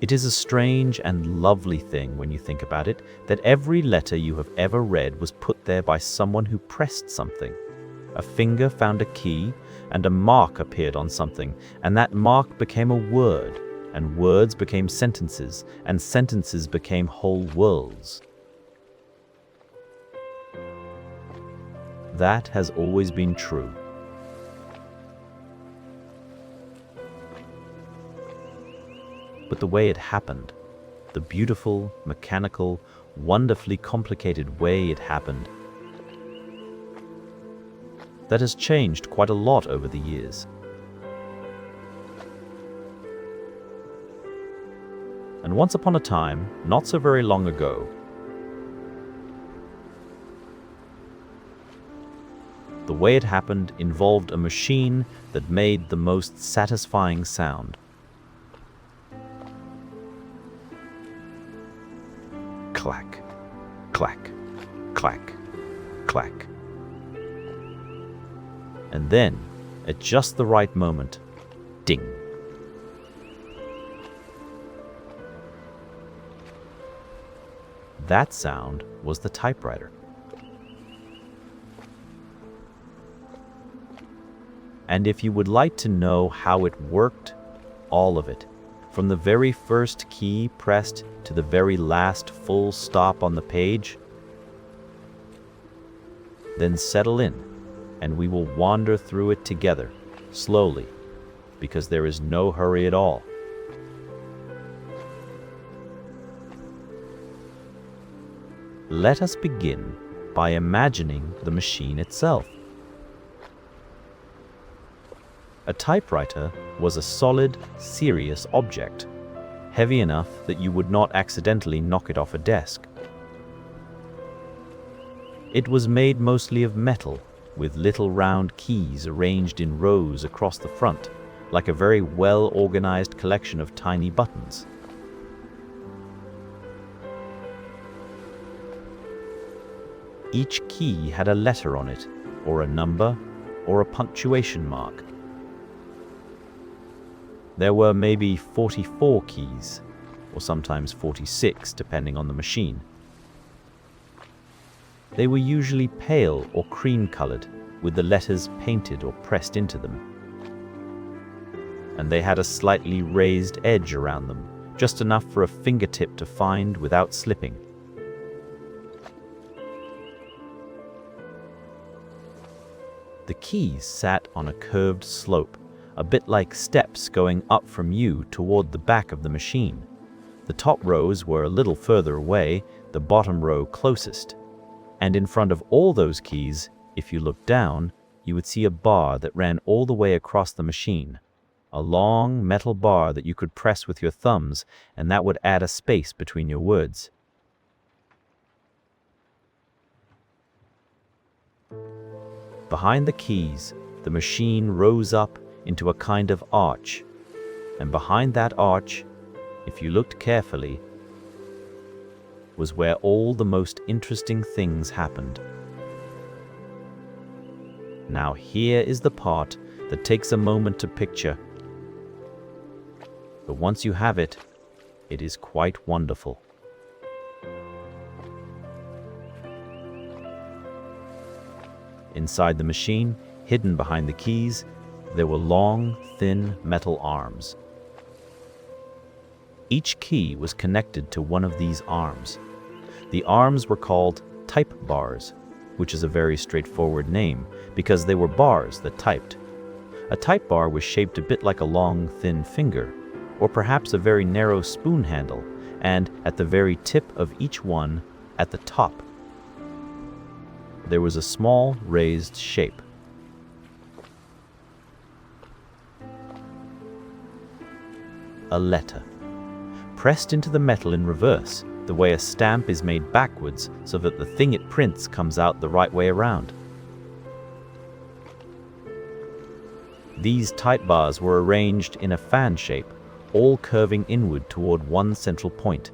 It is a strange and lovely thing when you think about it, that every letter you have ever read was put there by someone who pressed something. A finger found a key, and a mark appeared on something, and that mark became a word, and words became sentences, and sentences became whole worlds. That has always been true. But the way it happened, the beautiful, mechanical, wonderfully complicated way it happened, that has changed quite a lot over the years. And once upon a time, not so very long ago, the way it happened involved a machine that made the most satisfying sound. Clack, clack, clack, clack. And then, at just the right moment, ding. That sound was the typewriter. And if you would like to know how it worked, all of it, from the very first key pressed to the very last full stop on the page, then settle in, and we will wander through it together, slowly, because there is no hurry at all. Let us begin by imagining the machine itself. A typewriter was a solid, serious object, heavy enough that you would not accidentally knock it off a desk. It was made mostly of metal, with little round keys arranged in rows across the front, like a very well-organized collection of tiny buttons. Each key had a letter on it, or a number, or a punctuation mark. There were maybe 44 keys, or sometimes 46, depending on the machine. They were usually pale or cream-colored, with the letters painted or pressed into them. And they had a slightly raised edge around them, just enough for a fingertip to find without slipping. The keys sat on a curved slope, a bit like steps going up from you toward the back of the machine. The top rows were a little further away, the bottom row closest. And in front of all those keys, if you looked down, you would see a bar that ran all the way across the machine. A long metal bar that you could press with your thumbs, and that would add a space between your words. Behind the keys, the machine rose up into a kind of arch, and behind that arch, if you looked carefully, was where all the most interesting things happened. Now here is the part that takes a moment to picture, but once you have it, it is quite wonderful. Inside the machine, hidden behind the keys, there were long, thin metal arms. Each key was connected to one of these arms. The arms were called type bars, which is a very straightforward name because they were bars that typed. A type bar was shaped a bit like a long, thin finger, or perhaps a very narrow spoon handle, and at the very tip of each one, at the top, there was a small raised shape. A letter, pressed into the metal in reverse, the way a stamp is made backwards so that the thing it prints comes out the right way around. These type bars were arranged in a fan shape, all curving inward toward one central point.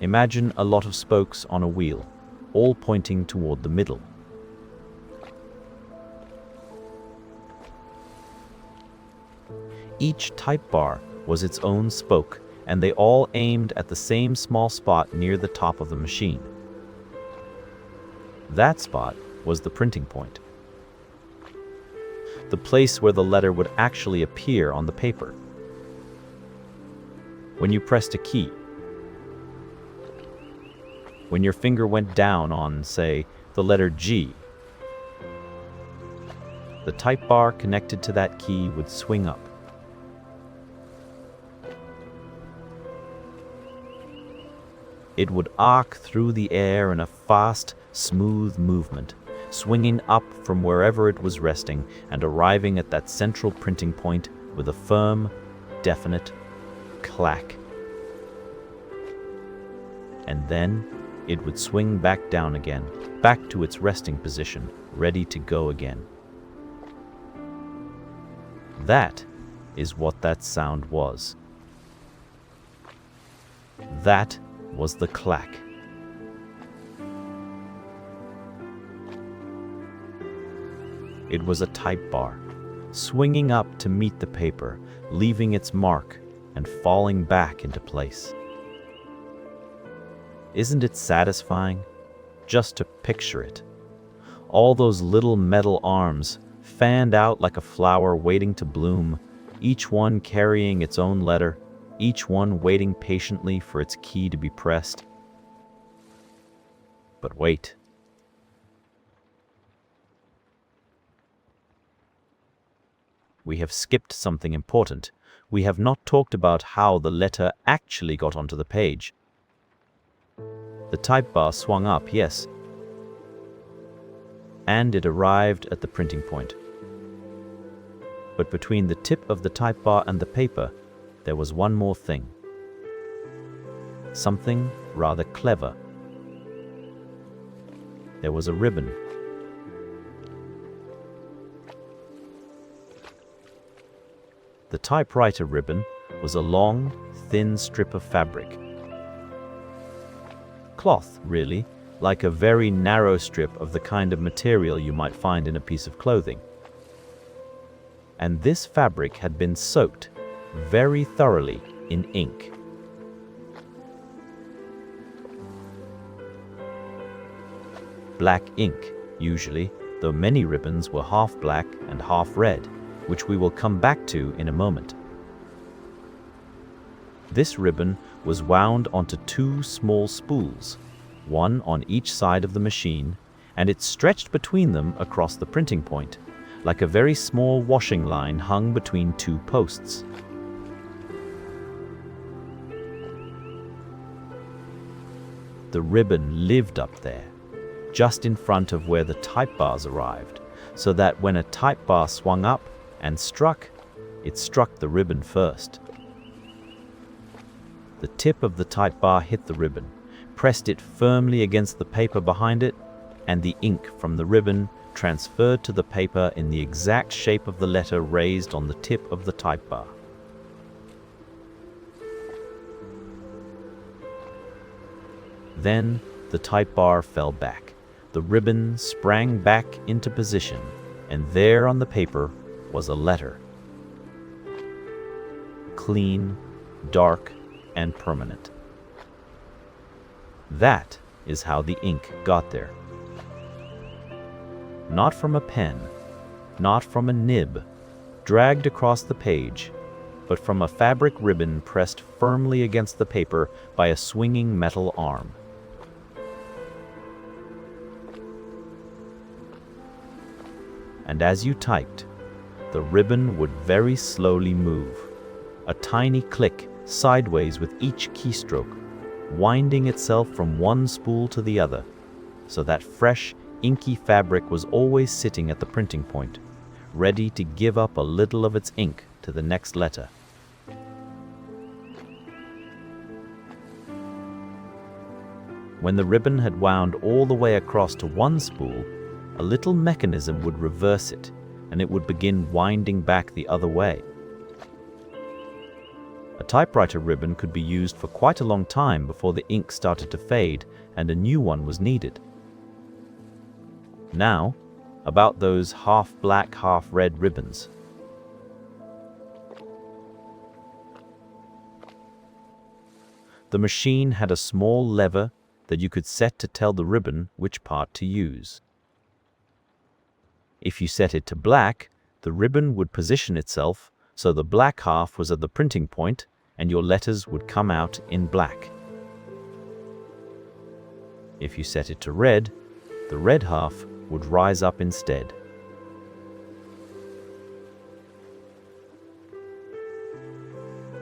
Imagine a lot of spokes on a wheel, all pointing toward the middle. Each type bar was its own spoke, and they all aimed at the same small spot near the top of the machine. That spot was the printing point, the place where the letter would actually appear on the paper. When you pressed a key, when your finger went down on, say, the letter G, the type bar connected to that key would swing up. It would arc through the air in a fast, smooth movement, swinging up from wherever it was resting and arriving at that central printing point with a firm, definite clack. And then it would swing back down again, back to its resting position, ready to go again. That is what that sound was. That was the clack. It was a type bar, swinging up to meet the paper, leaving its mark and falling back into place. Isn't it satisfying just to picture it? All those little metal arms, fanned out like a flower waiting to bloom, each one carrying its own letter, each one waiting patiently for its key to be pressed. But wait. We have skipped something important. We have not talked about how the letter actually got onto the page. The type bar swung up, yes, and it arrived at the printing point. But between the tip of the type bar and the paper, there was one more thing. Something rather clever. There was a ribbon. The typewriter ribbon was a long, thin strip of fabric. Cloth, really, like a very narrow strip of the kind of material you might find in a piece of clothing. And this fabric had been soaked very thoroughly in ink. Black ink, usually, though many ribbons were half black and half red, which we will come back to in a moment. This ribbon was wound onto two small spools, one on each side of the machine, and it stretched between them across the printing point, like a very small washing line hung between two posts. The ribbon lived up there, just in front of where the type bars arrived, so that when a type bar swung up and struck, it struck the ribbon first. The tip of the type bar hit the ribbon, pressed it firmly against the paper behind it, and the ink from the ribbon transferred to the paper in the exact shape of the letter raised on the tip of the type bar. Then the type bar fell back. The ribbon sprang back into position, and there on the paper was a letter. Clean, dark, and permanent. That is how the ink got there. Not from a pen, not from a nib, dragged across the page, but from a fabric ribbon pressed firmly against the paper by a swinging metal arm. And as you typed, the ribbon would very slowly move, a tiny click sideways with each keystroke, winding itself from one spool to the other, so that fresh, inky fabric was always sitting at the printing point, ready to give up a little of its ink to the next letter. When the ribbon had wound all the way across to one spool, a little mechanism would reverse it, and it would begin winding back the other way. A typewriter ribbon could be used for quite a long time before the ink started to fade and a new one was needed. Now, about those half-black, half-red ribbons. The machine had a small lever that you could set to tell the ribbon which part to use. If you set it to black, the ribbon would position itself so the black half was at the printing point and your letters would come out in black. If you set it to red, the red half would rise up instead.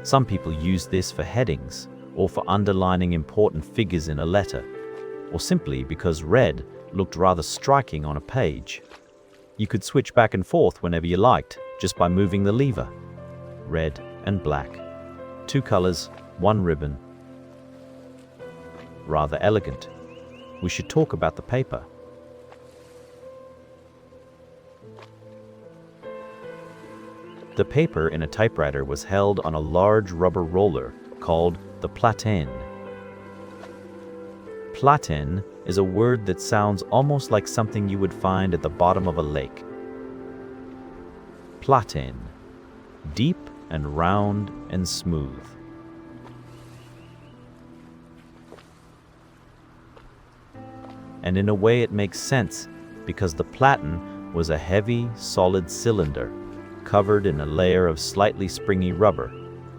Some people use this for headings, or for underlining important figures in a letter, or simply because red looked rather striking on a page. You could switch back and forth whenever you liked, just by moving the lever. Red and black. 2 colors, 1 ribbon. Rather elegant. We should talk about the paper. The paper in a typewriter was held on a large rubber roller called the platine. Platine is a word that sounds almost like something you would find at the bottom of a lake. Platine. Deep and round and smooth. And in a way it makes sense, because the platen was a heavy, solid cylinder covered in a layer of slightly springy rubber,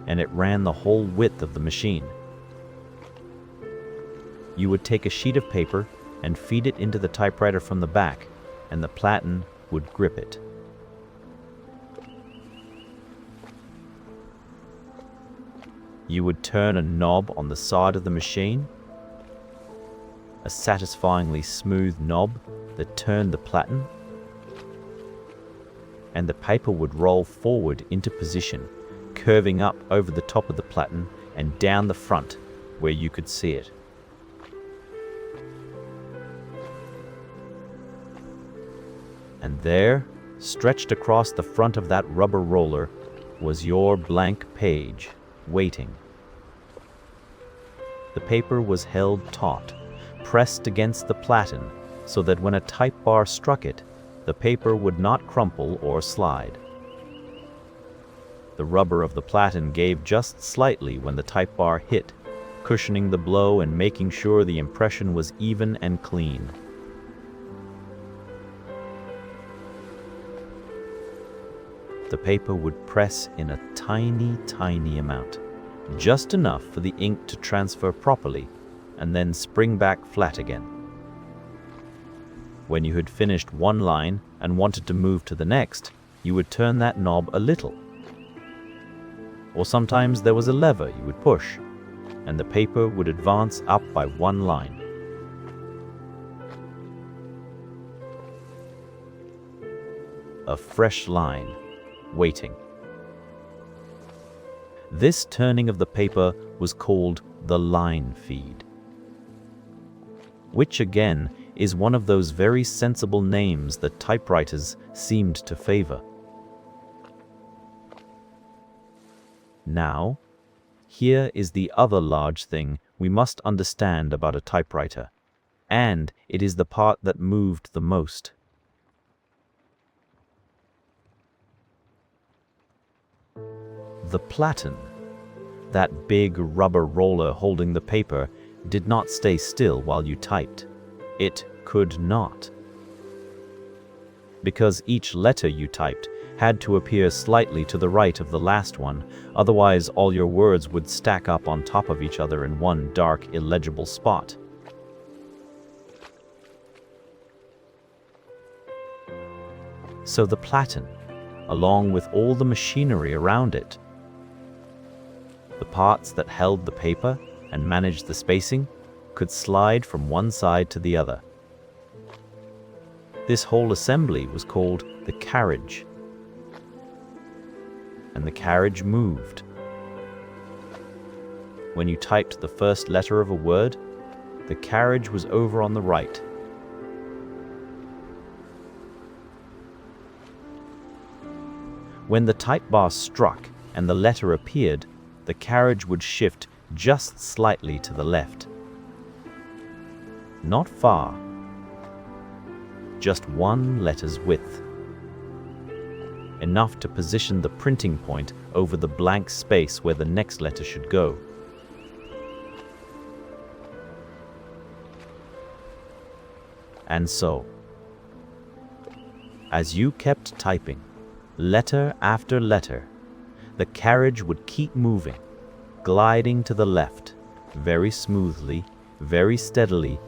and it ran the whole width of the machine. You would take a sheet of paper and feed it into the typewriter from the back, and the platen would grip it. You would turn a knob on the side of the machine, a satisfyingly smooth knob that turned the platen, and the paper would roll forward into position, curving up over the top of the platen and down the front where you could see it. And there, stretched across the front of that rubber roller, was your blank page, waiting. The paper was held taut, pressed against the platen, so that when a type bar struck it, the paper would not crumple or slide. The rubber of the platen gave just slightly when the type bar hit, cushioning the blow and making sure the impression was even and clean. The paper would press in a tiny, tiny amount, just enough for the ink to transfer properly, and then spring back flat again. When you had finished one line and wanted to move to the next, you would turn that knob a little. Or sometimes there was a lever you would push, and the paper would advance up by one line. A fresh line, waiting. This turning of the paper was called the line feed, which again is one of those very sensible names that typewriters seemed to favor. Now, here is the other large thing we must understand about a typewriter, and it is the part that moved the most. The platen, that big rubber roller holding the paper, did not stay still while you typed. It could not. Because each letter you typed had to appear slightly to the right of the last one, otherwise all your words would stack up on top of each other in one dark, illegible spot. So the platen, along with all the machinery around it, the parts that held the paper and managed the spacing, could slide from one side to the other. This whole assembly was called the carriage. And the carriage moved. When you typed the first letter of a word, the carriage was over on the right. When the type bar struck and the letter appeared, the carriage would shift just slightly to the left. Not far. Just one letter's width. Enough to position the printing point over the blank space where the next letter should go. And so, as you kept typing, letter after letter, the carriage would keep moving, gliding to the left, very smoothly, very steadily,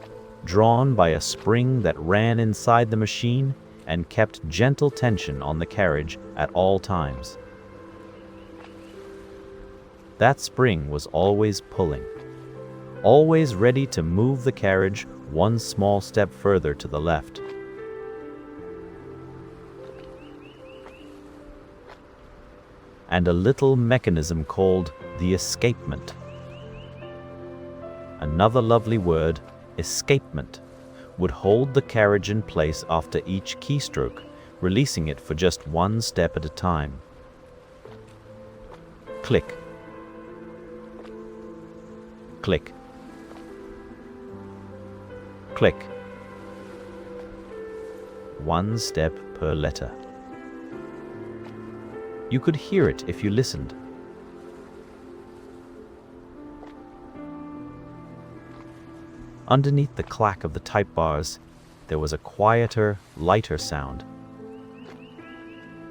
drawn by a spring that ran inside the machine and kept gentle tension on the carriage at all times. That spring was always pulling, always ready to move the carriage one small step further to the left. And a little mechanism called the escapement. Another lovely word, escapement, would hold the carriage in place after each keystroke, releasing it for just one step at a time. Click. Click. Click. One step per letter. You could hear it if you listened. Underneath the clack of the type bars, there was a quieter, lighter sound.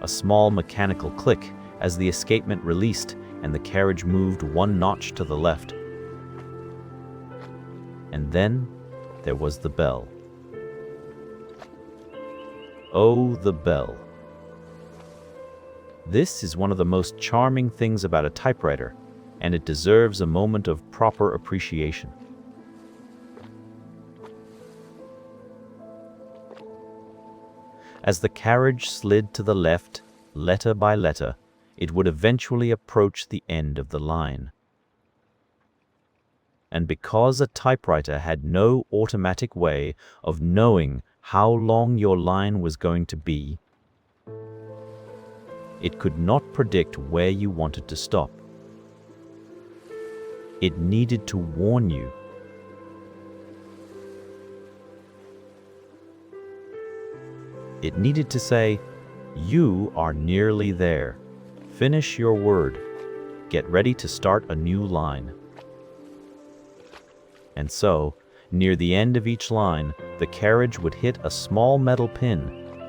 A small mechanical click as the escapement released and the carriage moved one notch to the left. And then there was the bell. Oh, the bell. This is one of the most charming things about a typewriter, and it deserves a moment of proper appreciation. As the carriage slid to the left, letter by letter, it would eventually approach the end of the line. And because a typewriter had no automatic way of knowing how long your line was going to be, it could not predict where you wanted to stop. It needed to warn you. It needed to say, "You are nearly there. Finish your word. Get ready to start a new line." And so, near the end of each line, the carriage would hit a small metal pin,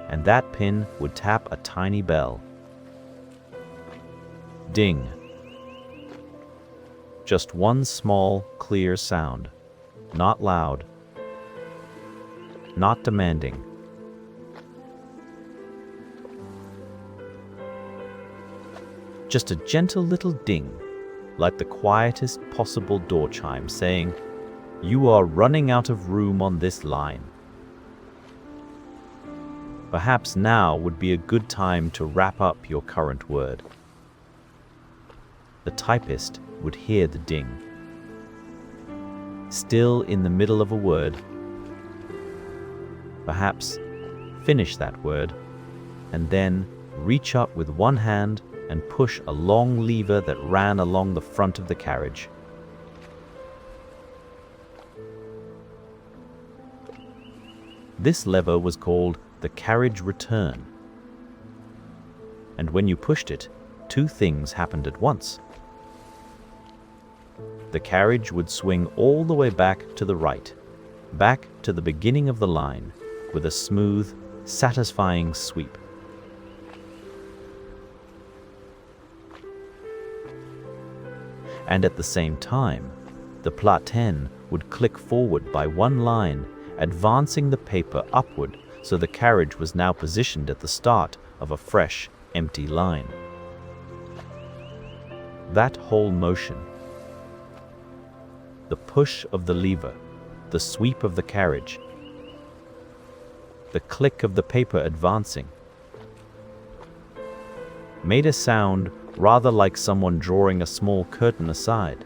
and that pin would tap a tiny bell. Ding. Just one small, clear sound. Not loud. Not demanding. Just a gentle little ding, like the quietest possible door chime saying, "You are running out of room on this line." Perhaps now would be a good time to wrap up your current word. The typist would hear the ding. Still in the middle of a word, perhaps finish that word, and then reach up with one hand and push a long lever that ran along the front of the carriage. This lever was called the carriage return. And when you pushed it, two things happened at once. The carriage would swing all the way back to the right, back to the beginning of the line, with a smooth, satisfying sweep. And at the same time, the platen would click forward by one line, advancing the paper upward so the carriage was now positioned at the start of a fresh, empty line. That whole motion, the push of the lever, the sweep of the carriage, the click of the paper advancing, made a sound rather like someone drawing a small curtain aside.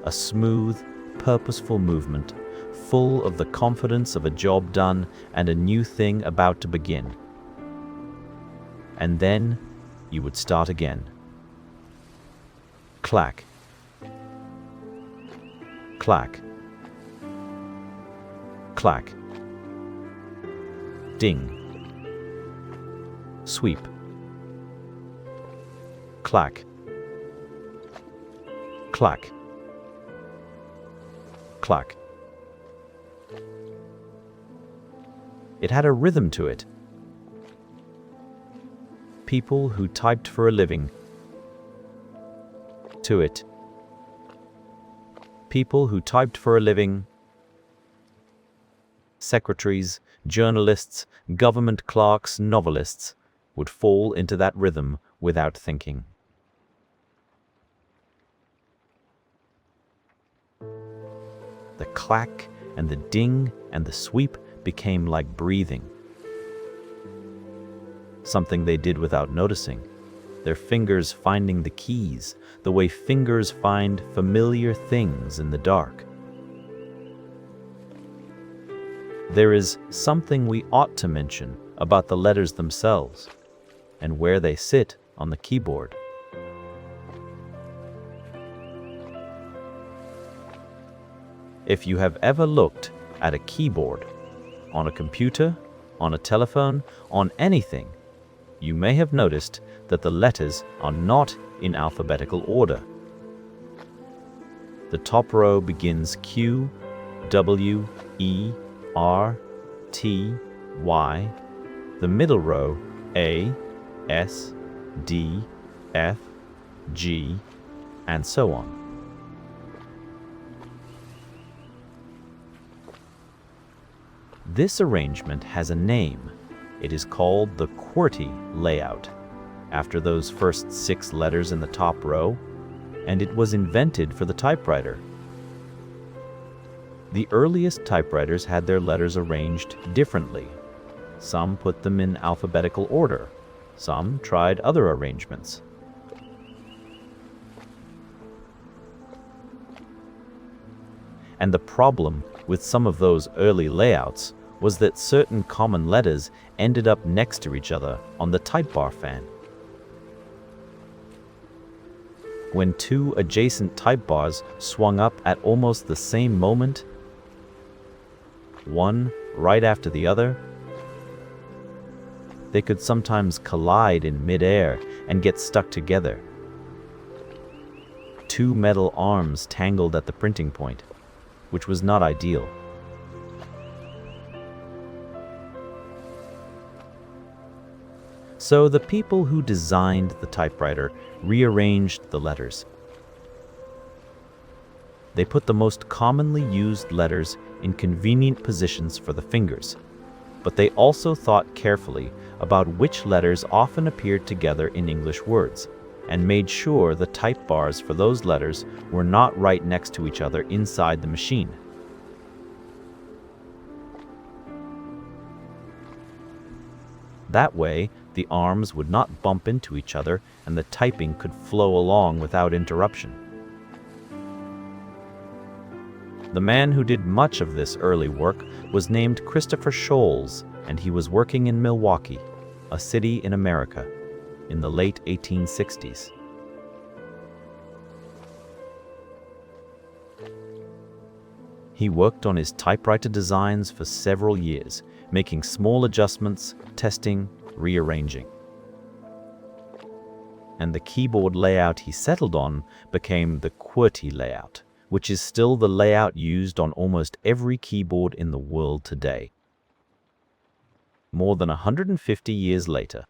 A smooth, purposeful movement, full of the confidence of a job done and a new thing about to begin. And then you would start again. Clack. Clack. Clack. Ding. Sweep. Clack. Clack. clack. It had a rhythm to it. People who typed for a living. To it. People who typed for a living. Secretaries, journalists, government clerks, novelists would fall into that rhythm without thinking. The clack and the ding and the sweep became like breathing. Something they did without noticing, their fingers finding the keys, the way fingers find familiar things in the dark. There is something we ought to mention about the letters themselves and where they sit on the keyboard. If you have ever looked at a keyboard, on a computer, on a telephone, on anything, you may have noticed that the letters are not in alphabetical order. The top row begins Q, W, E, R, T, Y. The middle row A, S, D, F, G, and so on. This arrangement has a name. It is called the QWERTY layout, after those first 6 letters in the top row, and it was invented for the typewriter. The earliest typewriters had their letters arranged differently. Some put them in alphabetical order. Some tried other arrangements. And the problem with some of those early layouts was that certain common letters ended up next to each other on the type bar fan. When 2 adjacent type bars swung up at almost the same moment, one right after the other, they could sometimes collide in mid-air and get stuck together. 2 metal arms tangled at the printing point, which was not ideal. So the people who designed the typewriter rearranged the letters. They put the most commonly used letters in convenient positions for the fingers, but they also thought carefully about which letters often appeared together in English words, and made sure the type bars for those letters were not right next to each other inside the machine. That way, the arms would not bump into each other and the typing could flow along without interruption. The man who did much of this early work was named Christopher Sholes, and he was working in Milwaukee, a city in America, in the late 1860s. He worked on his typewriter designs for several years, making small adjustments, testing, rearranging. And the keyboard layout he settled on became the QWERTY layout, which is still the layout used on almost every keyboard in the world today, more than 150 years later.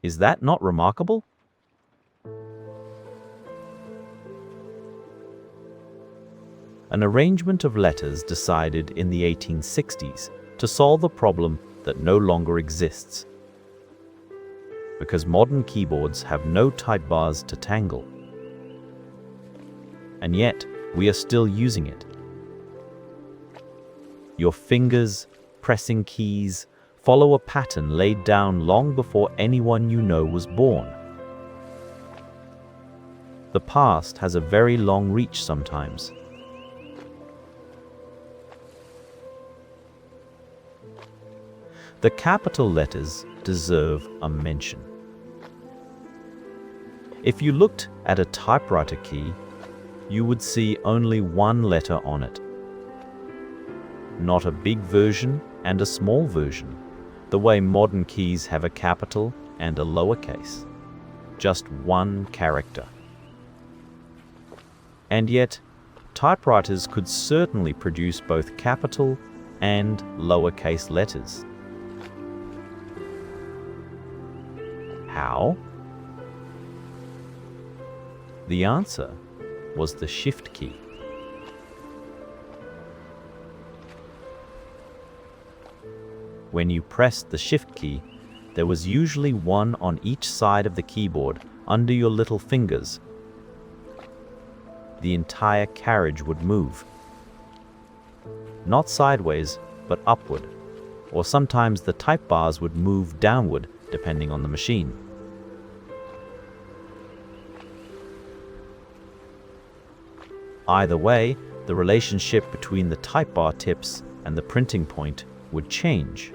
Is that not remarkable? An arrangement of letters decided in the 1860s to solve a problem that no longer exists, because modern keyboards have no type bars to tangle. And yet, we are still using it. Your fingers, pressing keys, follow a pattern laid down long before anyone you know was born. The past has a very long reach sometimes. The capital letters deserve a mention. If you looked at a typewriter key, you would see only one letter on it. Not a big version and a small version, the way modern keys have a capital and a lowercase. Just one character. And yet, typewriters could certainly produce both capital and lowercase letters. How? The answer was the Shift key. When you pressed the Shift key, there was usually one on each side of the keyboard under your little fingers. The entire carriage would move. Not sideways, but upward, or sometimes the type bars would move downward depending on the machine. Either way, the relationship between the type bar tips and the printing point would change,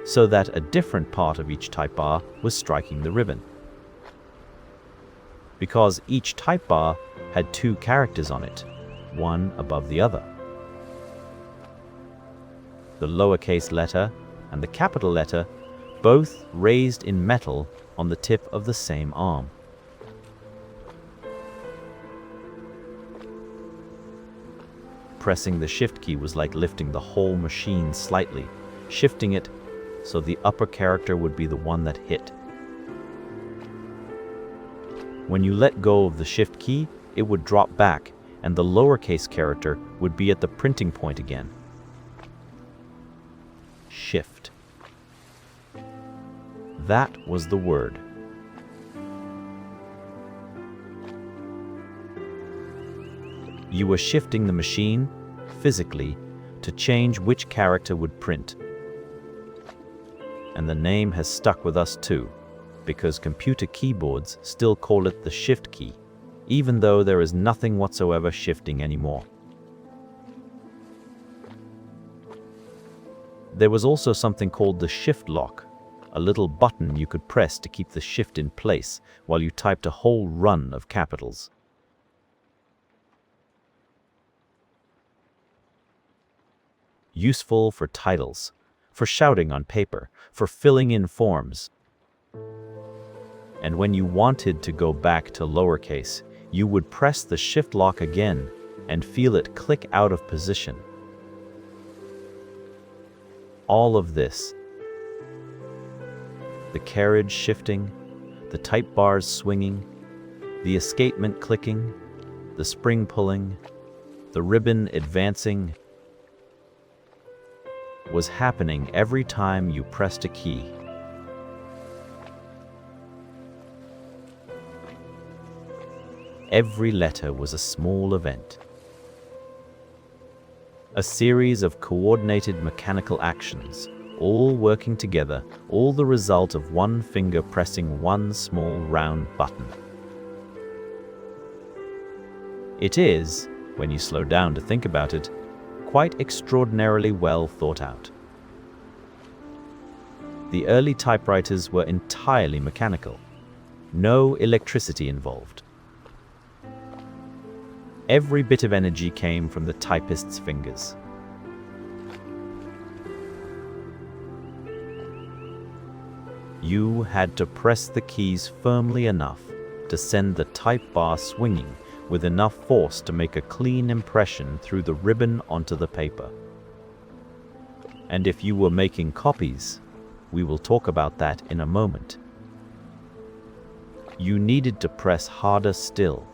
so that a different part of each type bar was striking the ribbon. Because each type bar had two characters on it, one above the other. The lowercase letter and the capital letter, both raised in metal on the tip of the same arm. Pressing the Shift key was like lifting the whole machine slightly, shifting it so the upper character would be the one that hit. When you let go of the Shift key, it would drop back, and the lowercase character would be at the printing point again. Shift. That was the word. You were shifting the machine, physically, to change which character would print. And the name has stuck with us too, because computer keyboards still call it the Shift key, even though there is nothing whatsoever shifting anymore. There was also something called the Shift lock, a little button you could press to keep the shift in place while you typed a whole run of capitals. Useful for titles, for shouting on paper, for filling in forms. And when you wanted to go back to lowercase, you would press the Shift lock again and feel it click out of position. All of this, the carriage shifting, the type bars swinging, the escapement clicking, the spring pulling, the ribbon advancing, was happening every time you pressed a key. Every letter was a small event. A series of coordinated mechanical actions, all working together, all the result of one finger pressing one small round button. It is, when you slow down to think about it, quite extraordinarily well thought out. The early typewriters were entirely mechanical, no electricity involved. Every bit of energy came from the typist's fingers. You had to press the keys firmly enough to send the type bar swinging with enough force to make a clean impression through the ribbon onto the paper. And if you were making copies, we will talk about that in a moment, you needed to press harder still.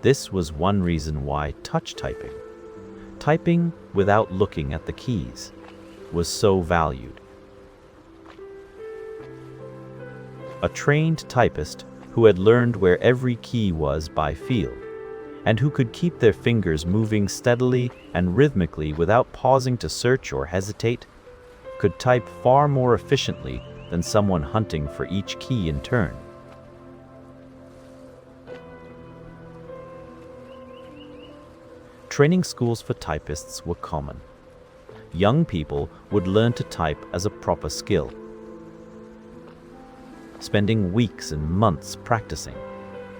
This was one reason why touch typing, typing without looking at the keys, was so valued. A trained typist who had learned where every key was by feel, and who could keep their fingers moving steadily and rhythmically without pausing to search or hesitate, could type far more efficiently than someone hunting for each key in turn. Training schools for typists were common. Young people would learn to type as a proper skill, spending weeks and months practicing,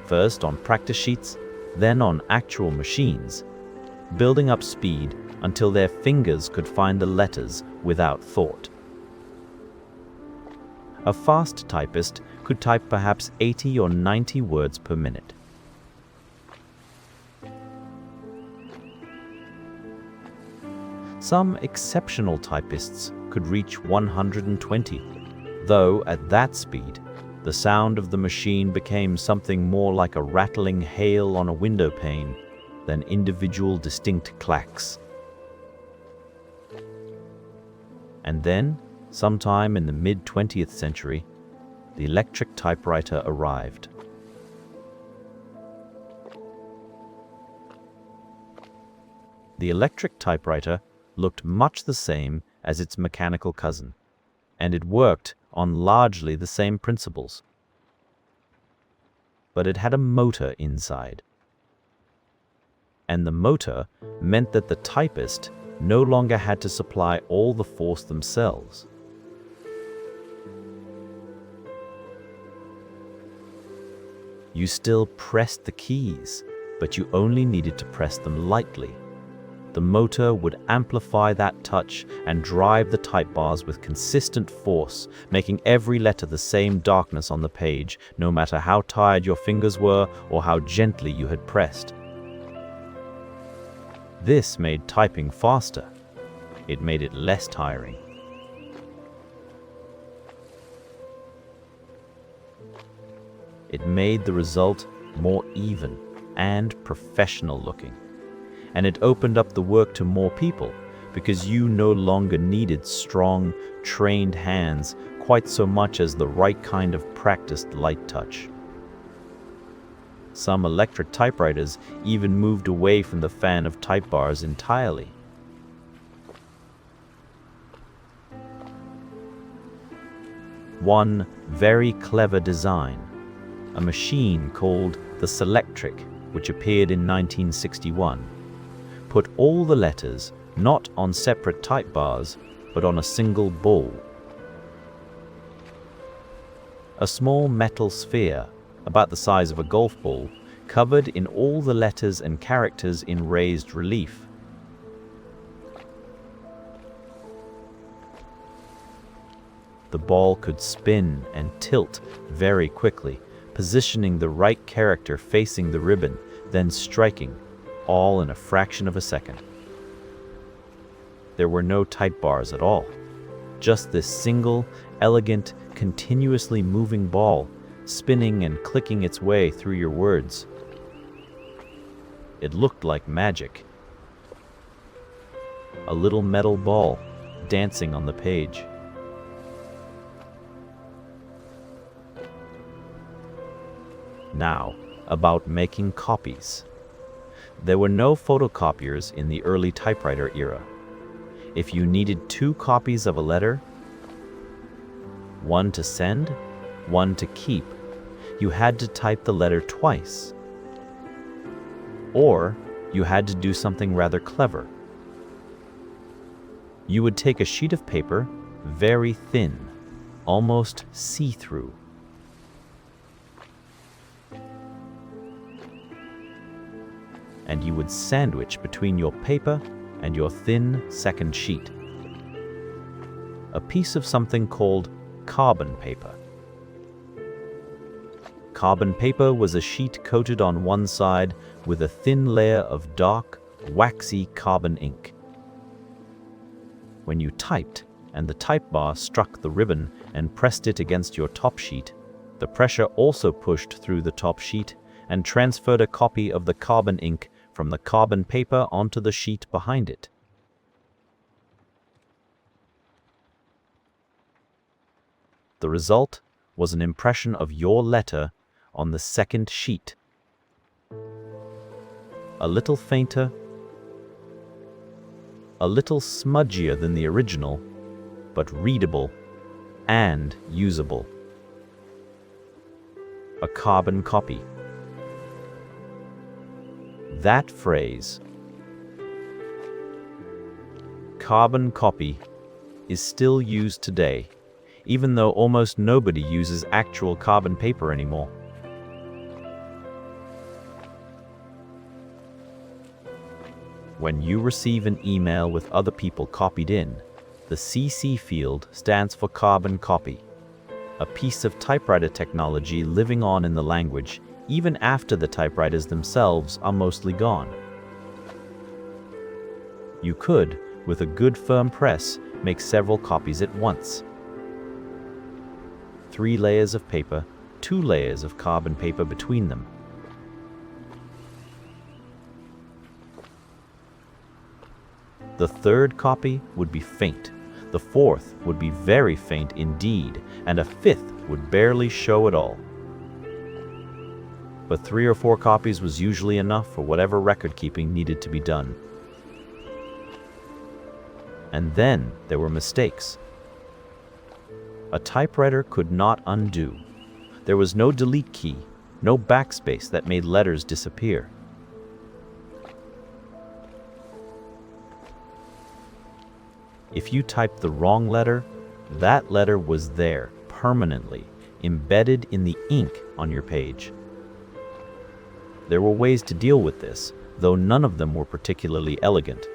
first on practice sheets, then on actual machines, building up speed until their fingers could find the letters without thought. A fast typist could type perhaps 80 or 90 words per minute. Some exceptional typists could reach 120, though at that speed, the sound of the machine became something more like a rattling hail on a window pane than individual distinct clacks. And then, sometime in the mid-20th century, the electric typewriter arrived. The electric typewriter looked much the same as its mechanical cousin, and it worked on largely the same principles. But it had a motor inside. And the motor meant that the typist no longer had to supply all the force themselves. You still pressed the keys, but you only needed to press them lightly. The motor would amplify that touch and drive the type bars with consistent force, making every letter the same darkness on the page, no matter how tired your fingers were or how gently you had pressed. This made typing faster. It made it less tiring. It made the result more even and professional looking. And it opened up the work to more people because you no longer needed strong, trained hands quite so much as the right kind of practiced light touch. Some electric typewriters even moved away from the fan of type bars entirely. One very clever design, a machine called the Selectric, which appeared in 1961, put all the letters not on separate type bars, but on a single ball. A small metal sphere, about the size of a golf ball, covered in all the letters and characters in raised relief. The ball could spin and tilt very quickly, positioning the right character facing the ribbon, then striking, all in a fraction of a second. There were no type bars at all, just this single, elegant, continuously moving ball, spinning and clicking its way through your words. It looked like magic. A little metal ball dancing on the page. Now, about making copies. There were no photocopiers in the early typewriter era. If you needed 2 copies of a letter, one to send, one to keep, you had to type the letter twice. Or you had to do something rather clever. You would take a sheet of paper, very thin, almost see-through. And you would sandwich between your paper and your thin second sheet a piece of something called carbon paper. Carbon paper was a sheet coated on one side with a thin layer of dark, waxy carbon ink. When you typed and the type bar struck the ribbon and pressed it against your top sheet, the pressure also pushed through the top sheet and transferred a copy of the carbon ink from the carbon paper onto the sheet behind it. The result was an impression of your letter on the second sheet. A little fainter, a little smudgier than the original, but readable and usable. A carbon copy. That phrase, carbon copy, is still used today, even though almost nobody uses actual carbon paper anymore. When you receive an email with other people copied in, the CC field stands for carbon copy. a piece of typewriter technology living on in the language even after the typewriters themselves are mostly gone. You could, with a good firm press, make several copies at once. 3 layers of paper, 2 layers of carbon paper between them. The 3rd copy would be faint, the 4th would be very faint indeed, and a 5th would barely show at all. But 3 or 4 copies was usually enough for whatever record keeping needed to be done. And then there were mistakes. A typewriter could not undo. There was no delete key, no backspace that made letters disappear. If you typed the wrong letter, that letter was there, permanently, embedded in the ink on your page. There were ways to deal with this, though none of them were particularly elegant.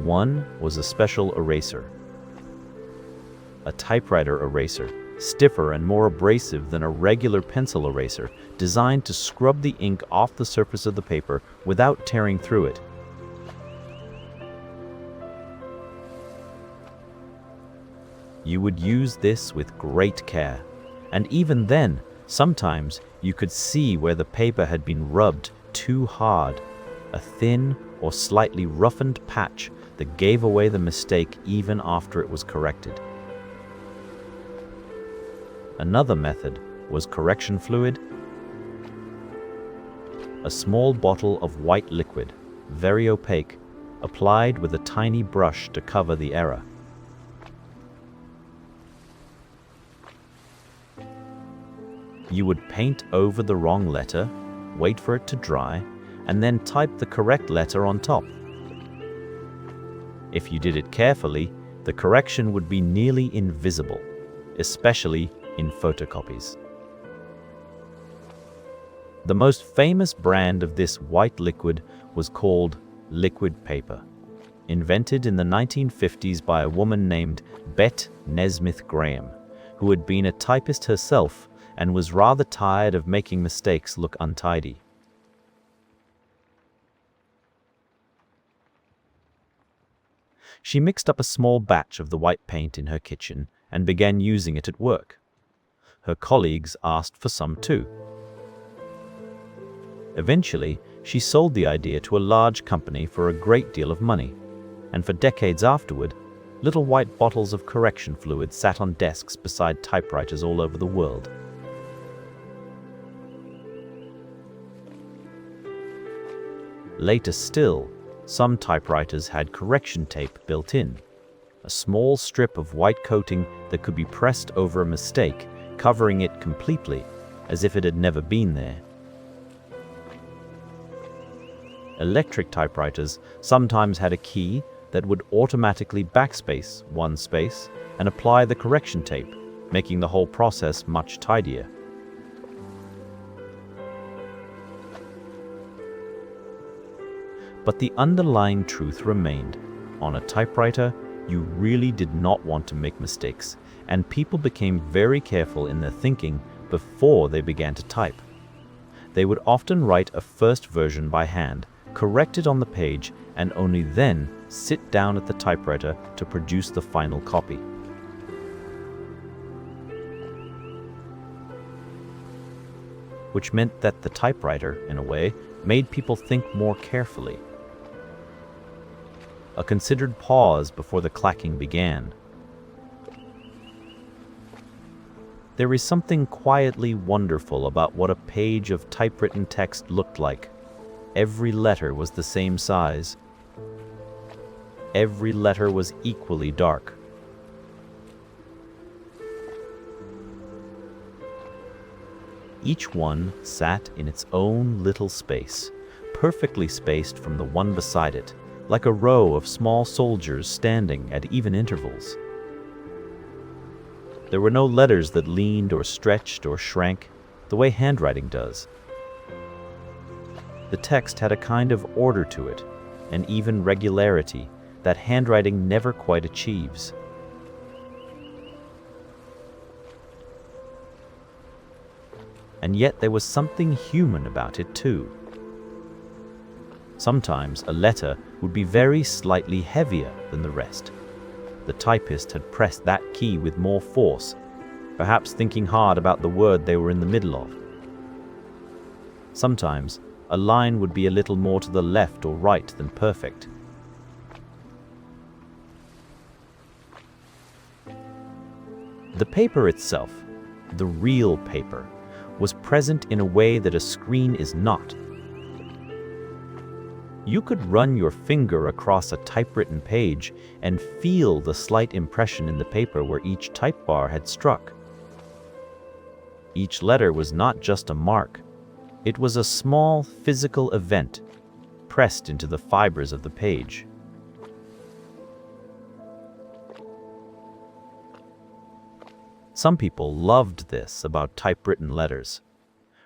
One was a special eraser. A typewriter eraser, stiffer and more abrasive than a regular pencil eraser, designed to scrub the ink off the surface of the paper without tearing through it. You would use this with great care, and even then, sometimes you could see where the paper had been rubbed too hard, a thin or slightly roughened patch that gave away the mistake even after it was corrected. Another method was correction fluid, a small bottle of white liquid, very opaque, applied with a tiny brush to cover the error. You would paint over the wrong letter, wait for it to dry, and then type the correct letter on top. If you did it carefully, the correction would be nearly invisible, especially in photocopies. The most famous brand of this white liquid was called liquid paper, invented in the 1950s by a woman named Bet Nesmith Graham, who had been a typist herself and was rather tired of making mistakes look untidy. She mixed up a small batch of the white paint in her kitchen and began using it at work. Her colleagues asked for some too. Eventually, she sold the idea to a large company for a great deal of money, and for decades afterward, little white bottles of correction fluid sat on desks beside typewriters all over the world. Later still, some typewriters had correction tape built in, a small strip of white coating that could be pressed over a mistake, covering it completely, as if it had never been there. Electric typewriters sometimes had a key that would automatically backspace one space and apply the correction tape, making the whole process much tidier. But the underlying truth remained. On a typewriter, you really did not want to make mistakes, and people became very careful in their thinking before they began to type. They would often write a first version by hand, correct it on the page, and only then sit down at the typewriter to produce the final copy. Which meant that the typewriter, in a way, made people think more carefully. A considered pause before the clacking began. There is something quietly wonderful about what a page of typewritten text looked like. Every letter was the same size. Every letter was equally dark. Each one sat in its own little space, perfectly spaced from the one beside it, like a row of small soldiers standing at even intervals. There were no letters that leaned or stretched or shrank, the way handwriting does. The text had a kind of order to it, an even regularity that handwriting never quite achieves. and yet there was something human about it too. Sometimes a letter would be very slightly heavier than the rest. The typist had pressed that key with more force, perhaps thinking hard about the word they were in the middle of. Sometimes a line would be a little more to the left or right than perfect. The paper itself, the real paper, was present in a way that a screen is not. You could run your finger across a typewritten page and feel the slight impression in the paper where each type bar had struck. Each letter was not just a mark. It was a small physical event pressed into the fibers of the page. Some people loved this about typewritten letters,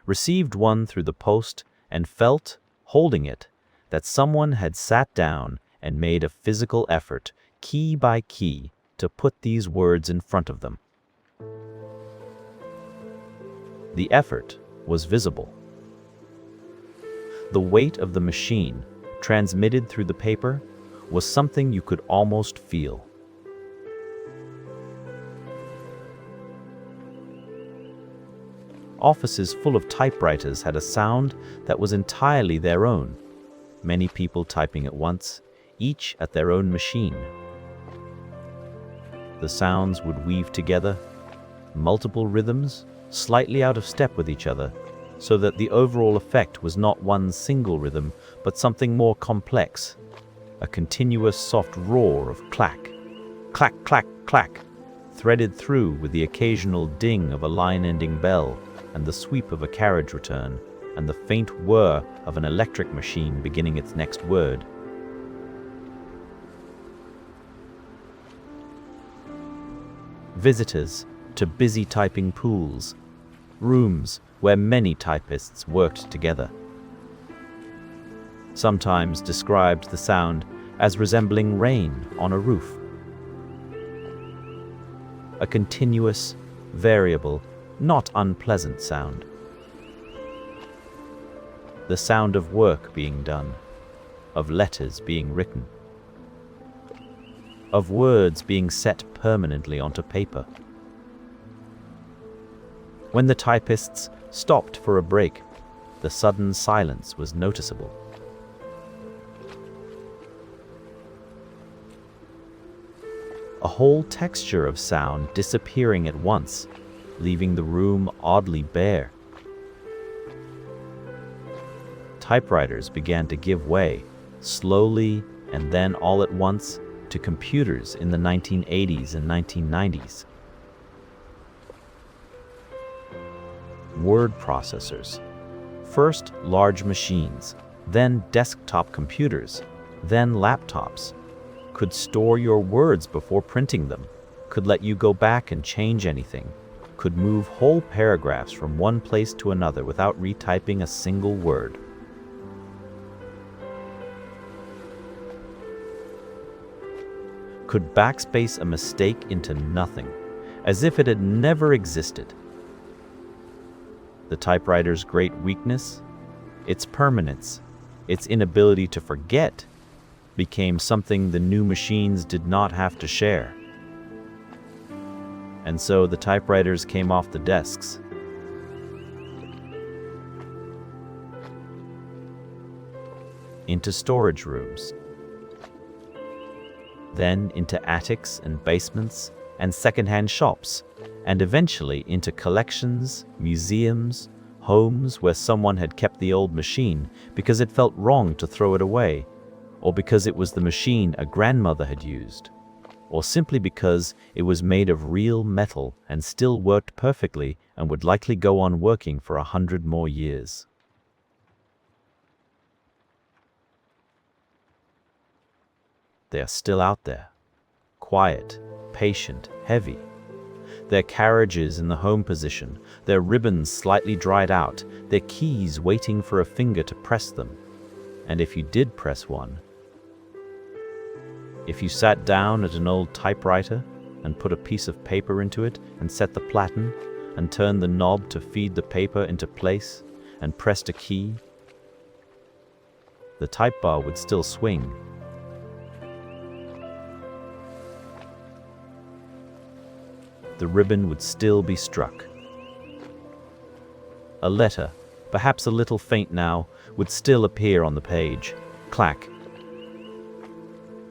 received one through the post, and felt, holding it, that someone had sat down and made a physical effort, key by key, to put these words in front of them. The effort was visible. The weight of the machine, transmitted through the paper, was something you could almost feel. Offices full of typewriters had a sound that was entirely their own. Many people typing at once, each at their own machine. The sounds would weave together, multiple rhythms, slightly out of step with each other, so that the overall effect was not one single rhythm, but something more complex, a continuous soft roar of clack, clack, clack, clack, threaded through with the occasional ding of a line-ending bell and the sweep of a carriage return, and the faint whir of an electric machine beginning its next word. Visitors to busy typing pools, rooms where many typists worked together. Sometimes described the sound as resembling rain on a roof. A continuous, variable, not unpleasant sound. The sound of work being done, of letters being written, of words being set permanently onto paper. When the typists stopped for a break, the sudden silence was noticeable. A whole texture of sound disappearing at once, leaving the room oddly bare. Typewriters began to give way, slowly and then all at once, to computers in the 1980s and 1990s. Word processors, first large machines, then desktop computers, then laptops, could store your words before printing them, could let you go back and change anything, could move whole paragraphs from one place to another without retyping a single word. Could backspace a mistake into nothing, as if it had never existed. The typewriter's great weakness, its permanence, its inability to forget, became something the new machines did not have to share. And so the typewriters came off the desks. Into storage rooms. Then into attics and basements and secondhand shops, and eventually into collections, museums, homes where someone had kept the old machine because it felt wrong to throw it away, or because it was the machine a grandmother had used, or simply because it was made of real metal and still worked perfectly and would likely go on working for 100 more years. They are still out there, quiet, patient, heavy. Their carriages in the home position, their ribbons slightly dried out, their keys waiting for a finger to press them. And if you did press one, if you sat down at an old typewriter and put a piece of paper into it and set the platen and turned the knob to feed the paper into place and pressed a key, the type bar would still swing. The ribbon would still be struck. A letter, perhaps a little faint now, would still appear on the page. Clack.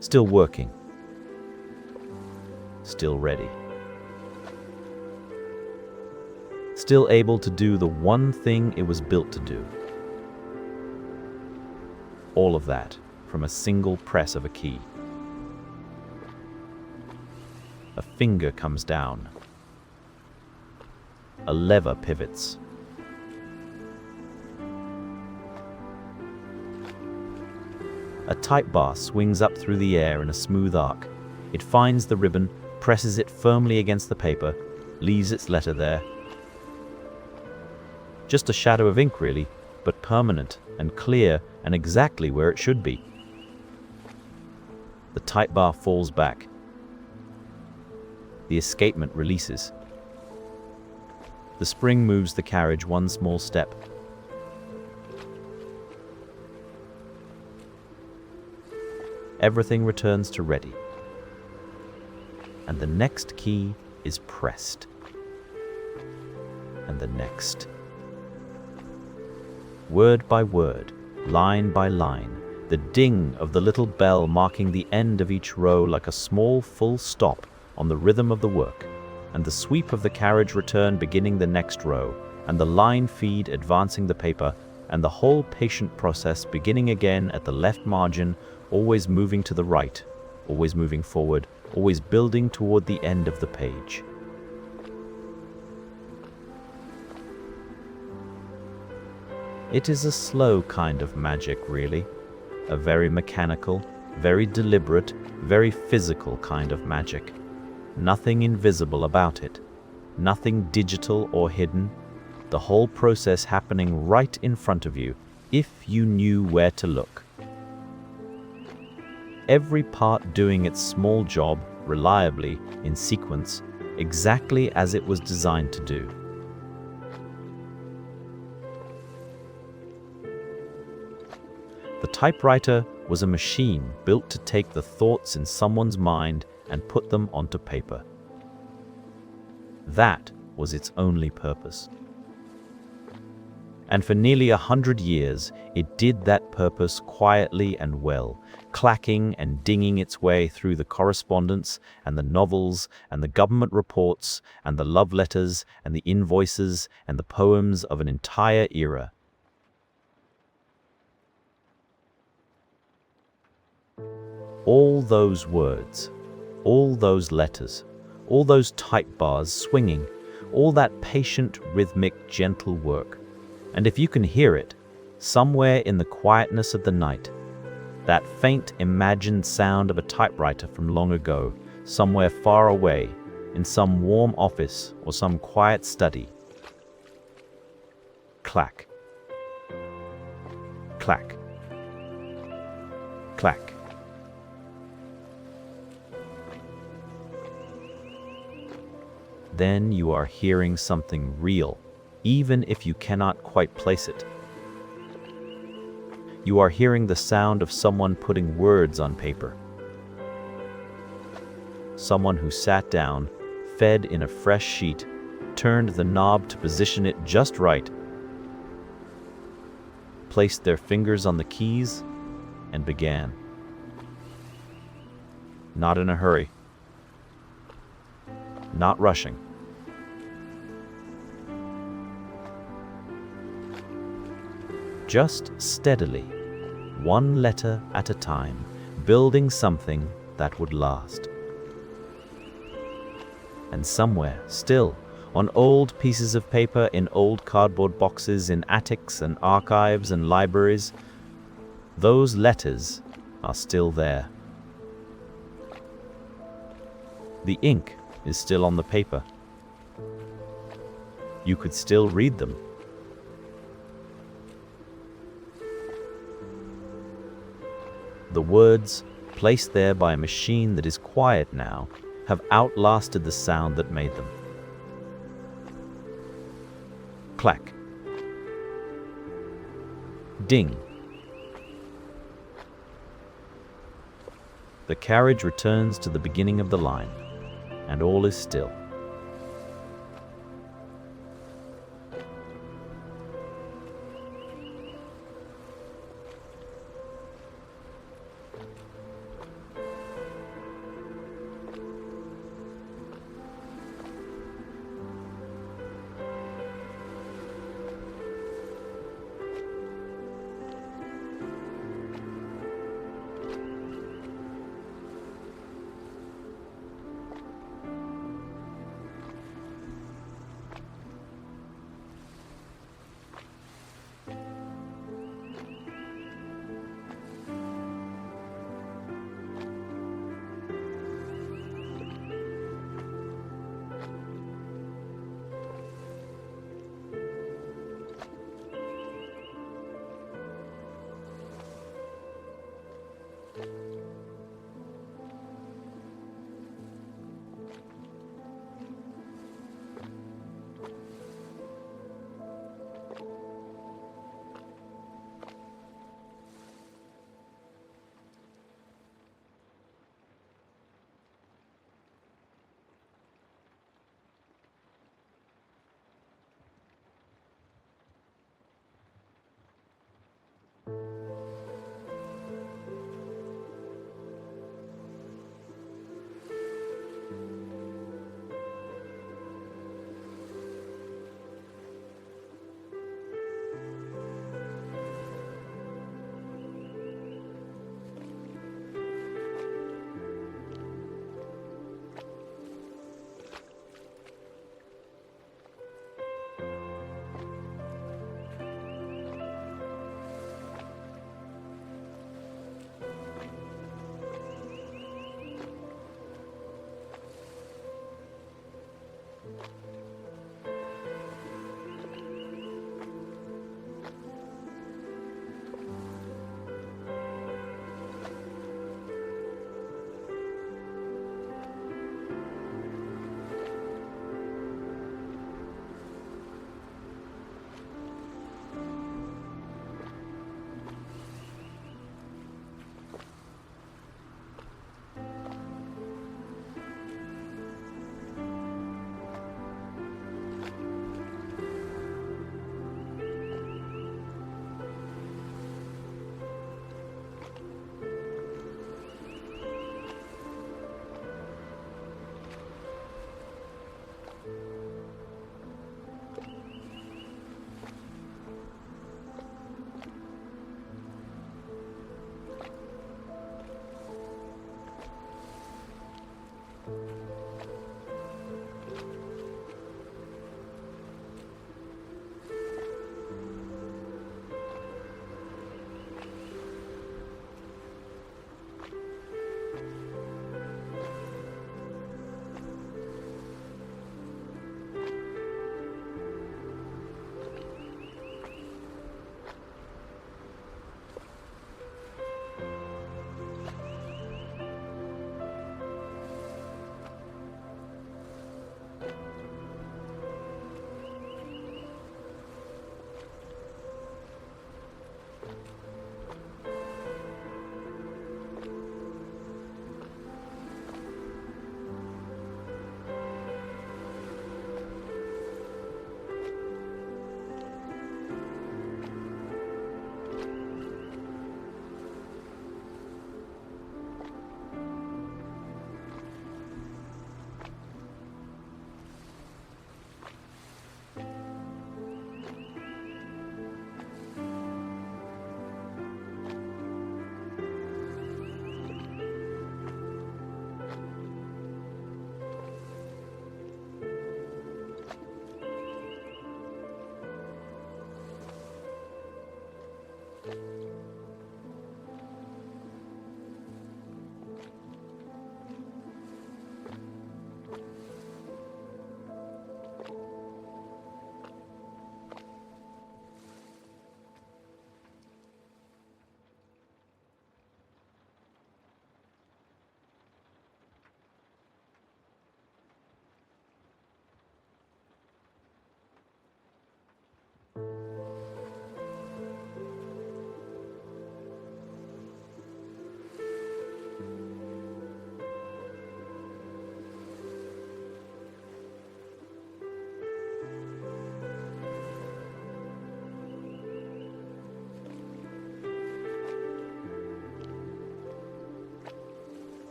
Still working. Still ready. Still able to do the one thing it was built to do. All of that from a single press of a key. A finger comes down. A lever pivots. A type bar swings up through the air in a smooth arc. It finds the ribbon, presses it firmly against the paper, leaves its letter there. Just a shadow of ink, really, but permanent and clear and exactly where it should be. The type bar falls back. The escapement releases. The spring moves the carriage one small step. Everything returns to ready. And the next key is pressed. And the next. Word by word, line by line, the ding of the little bell marking the end of each row like a small full stop on the rhythm of the work, and the sweep of the carriage return beginning the next row, and the line feed advancing the paper, and the whole patient process beginning again at the left margin, always moving to the right, always moving forward, always building toward the end of the page. It is a slow kind of magic, really, a very mechanical, very deliberate, very physical kind of magic. Nothing invisible about it, nothing digital or hidden, the whole process happening right in front of you, if you knew where to look. Every part doing its small job reliably, in sequence, exactly as it was designed to do. The typewriter was a machine built to take the thoughts in someone's mind and put them onto paper. That was its only purpose. And for nearly 100 years, it did that purpose quietly and well, clacking and dinging its way through the correspondence and the novels and the government reports and the love letters and the invoices and the poems of an entire era. All those words, all those letters, all those type bars swinging, all that patient, rhythmic, gentle work. And if you can hear it, somewhere in the quietness of the night, that faint imagined sound of a typewriter from long ago, somewhere far away, in some warm office or some quiet study. Clack. Clack. Clack. Then you are hearing something real, even if you cannot quite place it. You are hearing the sound of someone putting words on paper. Someone who sat down, fed in a fresh sheet, turned the knob to position it just right, placed their fingers on the keys, and began. Not in a hurry. Not rushing. Just steadily, one letter at a time, building something that would last. And somewhere, still, on old pieces of paper, in old cardboard boxes, in attics and archives and libraries, those letters are still there. The ink is still on the paper. You could still read them. The words, placed there by a machine that is quiet now, have outlasted the sound that made them. Clack. Ding. The carriage returns to the beginning of the line, and all is still.